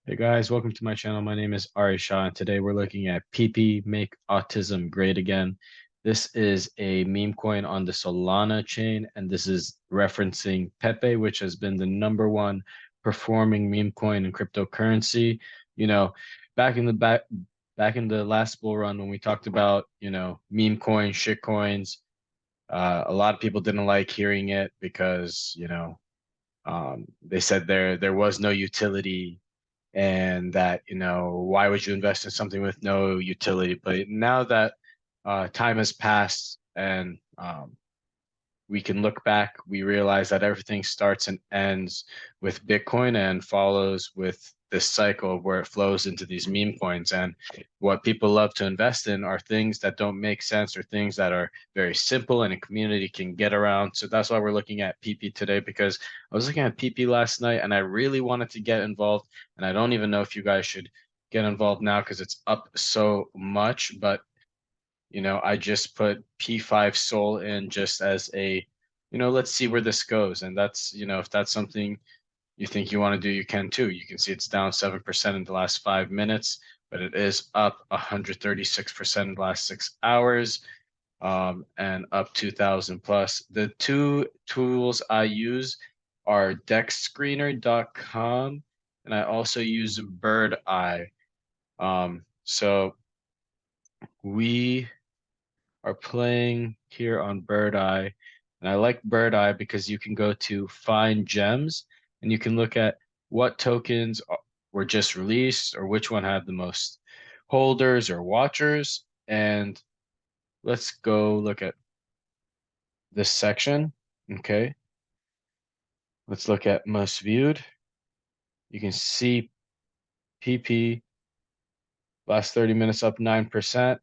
Hey guys, welcome to my channel. My name is Shah, and today we're looking at PP Make Autism Great Again. This is a meme coin on the Solana chain, and this is referencing Pepe, which has been the #1 performing meme coin in cryptocurrency. You know, back in the back in the last bull run when we talked about, meme coins, shit coins, a lot of people didn't like hearing it because, they said there was no utility and that why would you invest in something with no utility. But now that time has passed and we can look back, we realize that everything starts and ends with Bitcoin and follows with this cycle where it flows into these meme coins. And what people love to invest in are things that don't make sense or things that are very simple and a community can get around. So that's why we're looking at PP today, because I was looking at PP last night and I really wanted to get involved. And I don't even know if you guys should get involved now because it's up so much. But I just put P5 Soul in just as a, let's see where this goes. And that's, if that's something you think you want to do, you can too. You can see it's down 7% in the last 5 minutes, but it is up 136% in the last 6 hours, and up 2000 plus. The two tools I use are dexscreener.com, and I also use Bird Eye. So we are playing here on Bird Eye. And I like Bird Eye because you can go to find gems and you can look at what tokens were just released or which one had the most holders or watchers. And let's go look at this section. Okay. Let's look at most viewed. You can see PP last 30 minutes up 9%.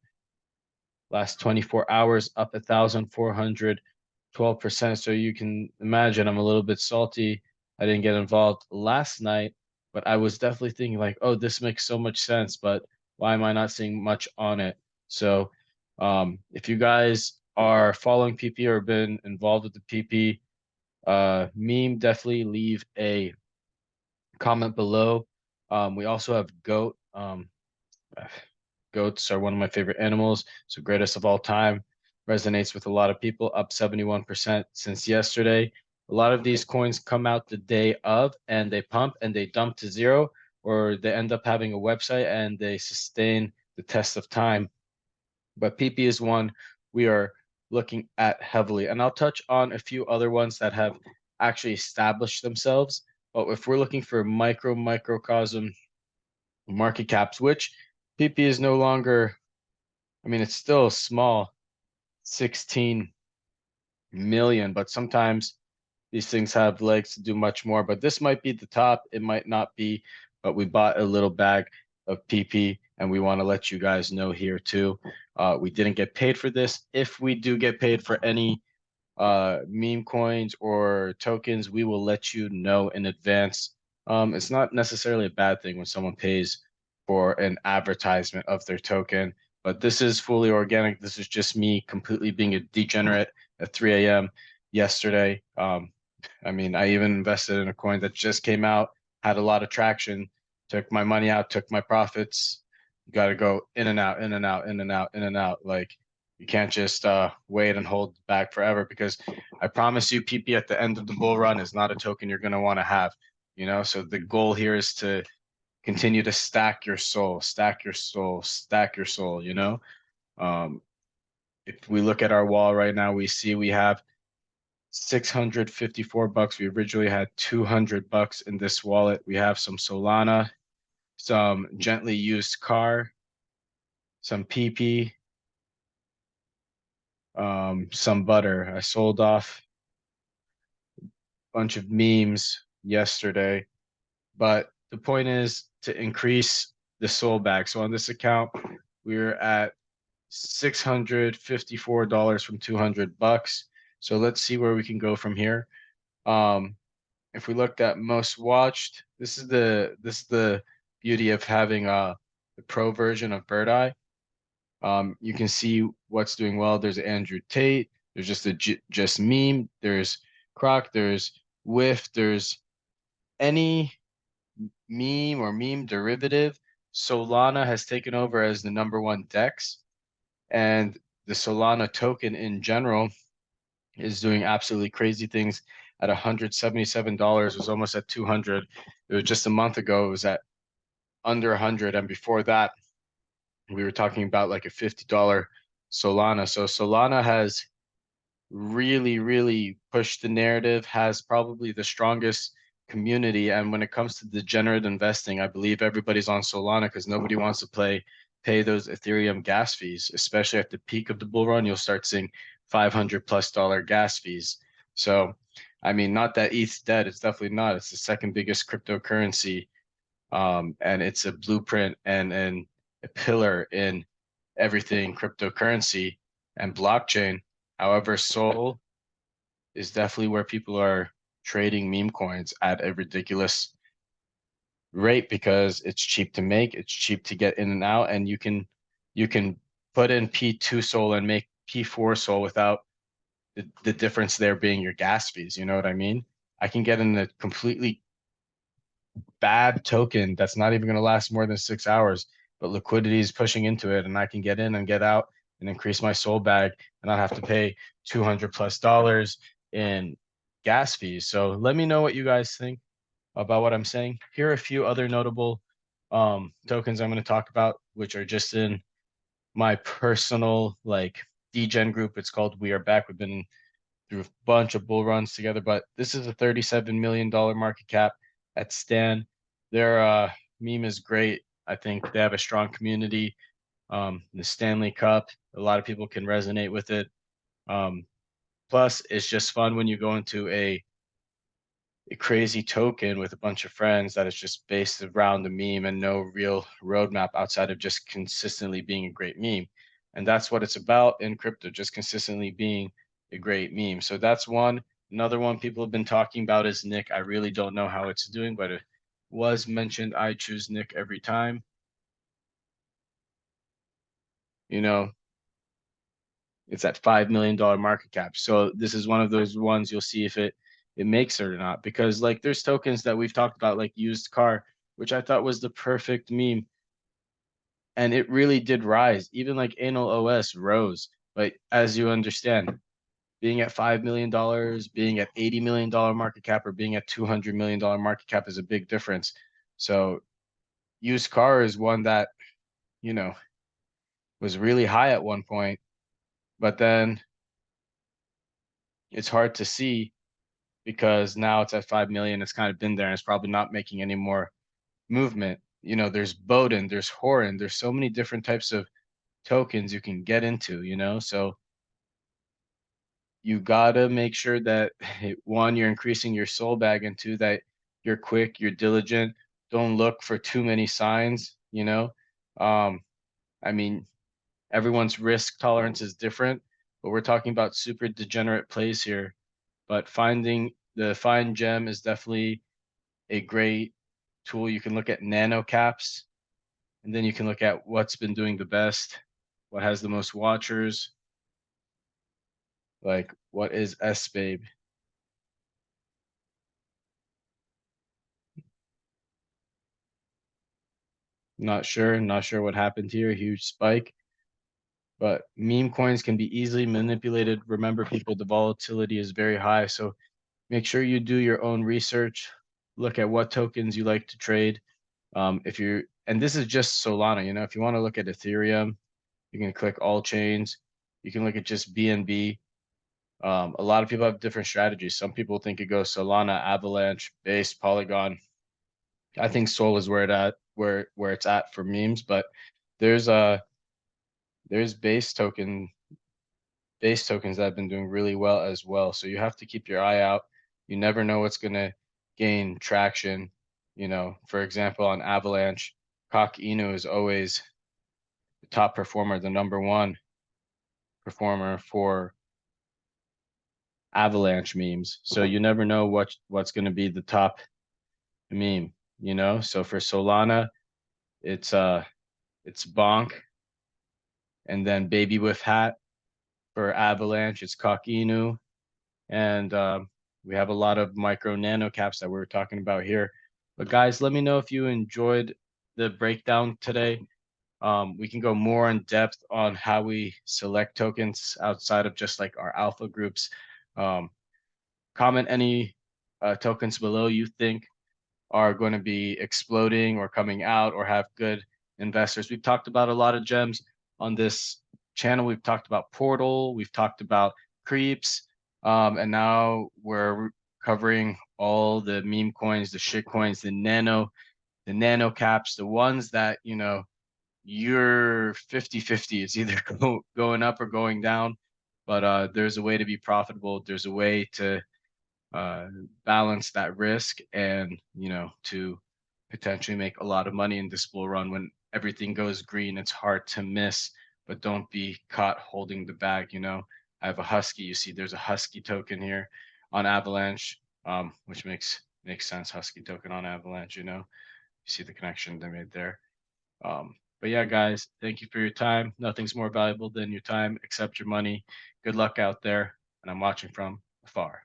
Last 24 hours up 1,412%. So you can imagine I'm a little bit salty. I didn't get involved last night, but I was definitely thinking like, oh, this makes so much sense, but why am I not seeing much on it? So if you guys are following PP or been involved with the PP meme, definitely leave a comment below. We also have goat. Goats are one of my favorite animals, so greatest of all time. Resonates with a lot of people, up 71% since yesterday. A lot of these coins come out the day of and they pump and they dump to zero, or they end up having a website and they sustain the test of time. But PP is one we are looking at heavily. And I'll touch on a few other ones that have actually established themselves. But if we're looking for microcosm market caps, which PP is no longer, I mean, it's still small, 16 million, but sometimes these things have legs to do much more. But this might be the top, it might not be, but we bought a little bag of PP and we want to let you guys know here too. We didn't get paid for this. If we do get paid for any meme coins or tokens, we will let you know in advance. It's not necessarily a bad thing when someone pays for an advertisement of their token, but this is fully organic. This is just me completely being a degenerate at 3 a.m. yesterday. I mean, I even invested in a coin that just came out, had a lot of traction, took my money out, took my profits. You got to go in and out, in and out, in and out, in and out. Like you can't just wait and hold back forever because I promise you, PP at the end of the bull run is not a token you're going to want to have. So the goal here is to continue to stack your soul, stack your soul, stack your soul. Um, if we look at our wall right now, we see we have $654. We originally had $200 in this wallet. We have some Solana, some gently used car, some PP, some butter. I sold off a bunch of memes yesterday, but the point is to increase the soul back. So on this account, we're at $654 from $200. So let's see where we can go from here. Um, if we looked at most watched, this is the beauty of having the pro version of Bird Eye. You can see what's doing well. There's Andrew Tate. There's just a just meme. There's Croc. There's Whiff. There's any meme or meme derivative, Solana has taken over as the #1 DEX, and the Solana token in general is doing absolutely crazy things at $177, was almost at 200. It was just a month ago, it was at under 100, and before that, we were talking about like a $50 Solana. So Solana has really pushed the narrative, has probably the strongest community. And when it comes to degenerate investing, I believe everybody's on Solana because nobody wants to pay those Ethereum gas fees, especially at the peak of the bull run. You'll start seeing $500+ gas fees. So, I mean, not that ETH's dead. It's definitely not. It's the second biggest cryptocurrency, and it's a blueprint and a pillar in everything cryptocurrency and blockchain. However, Sol is definitely where people are trading meme coins at a ridiculous rate because it's cheap to make, it's cheap to get in and out, and you can put in P2 Sol and make P4 Sol without the difference there being your gas fees. You know what I mean? I can get in a completely bad token that's not even going to last more than 6 hours, but liquidity is pushing into it, and I can get in and get out and increase my soul bag and not have to pay $200+ in gas fees. So let me know what you guys think about what I'm saying. Here are a few other notable tokens I'm going to talk about, which are just in my personal like degen group. It's called We Are Back. We've been through a bunch of bull runs together, but this is a $37 million market cap at Stan. Their meme is great. I think they have a strong community. The Stanley Cup, a lot of people can resonate with it. Plus, it's just fun when you go into a crazy token with a bunch of friends that is just based around the meme and no real roadmap outside of just consistently being a great meme. And that's what it's about in crypto, just consistently being a great meme. So that's one. Another one people have been talking about is Nick. I really don't know how it's doing, but it was mentioned. I choose Nick every time. You know, it's at $5 million market cap. So this is one of those ones you'll see if it makes it or not. Because like there's tokens that we've talked about, like used car, which I thought was the perfect meme. And it really did rise. Even like anal OS rose. But as you understand, being at $5 million, being at $80 million market cap, or being at $200 million market cap is a big difference. So used car is one that, you know, was really high at one point, but then it's hard to see because now it's at 5 million. It's kind of been there and it's probably not making any more movement. You know, there's Bowden, there's Horan, there's so many different types of tokens you can get into, you know? So you gotta make sure that one, you're increasing your soul bag, and two, that you're quick, you're diligent. Don't look for too many signs, you know? I mean, everyone's risk tolerance is different, but we're talking about super degenerate plays here. But finding the fine gem is definitely a great tool. You can look at nano caps, and then you can look at what's been doing the best, what has the most watchers, like what is S Babe. Not sure what happened here. Huge spike. But meme coins can be easily manipulated. Remember, people, the volatility is very high. So make sure you do your own research. Look at what tokens you like to trade. If you're, and this is just Solana, you know, if you want to look at Ethereum, you can click all chains. You can look at just BNB. A lot of people have different strategies. Some people think it goes Solana, Avalanche, Base, Polygon. I think Sol is where it's at for memes, but there's there's base tokens that have been doing really well as well. So you have to keep your eye out. You never know what's gonna gain traction. You know, for example, on Avalanche, Cock Inu is always the top performer, the #1 performer for Avalanche memes. So you never know what's gonna be the top meme, you know? So for Solana, it's it's Bonk, and then Baby with Hat. For Avalanche, it's Cock Inu. And we have a lot of micro nano caps that we are talking about here. But guys, let me know if you enjoyed the breakdown today. We can go more in depth on how we select tokens outside of just like our alpha groups. Um, Comment any tokens below you think are going to be exploding or coming out or have good investors. We've talked about a lot of gems on this channel. We've talked about Portal, we've talked about creeps, and now we're covering all the meme coins, the shit coins, the nano caps, the ones that, you're 50-50. It's either going up or going down, but there's a way to be profitable. There's a way to uh, balance that risk and to potentially make a lot of money in this bull run. When everything goes green, it's hard to miss, but don't be caught holding the bag. I have a husky. You see there's a husky token here on Avalanche, which makes sense. Husky token on Avalanche. You see the connection they made there. But yeah, guys, thank you for your time. Nothing's more valuable than your time except your money. Good luck out there, and I'm watching from afar.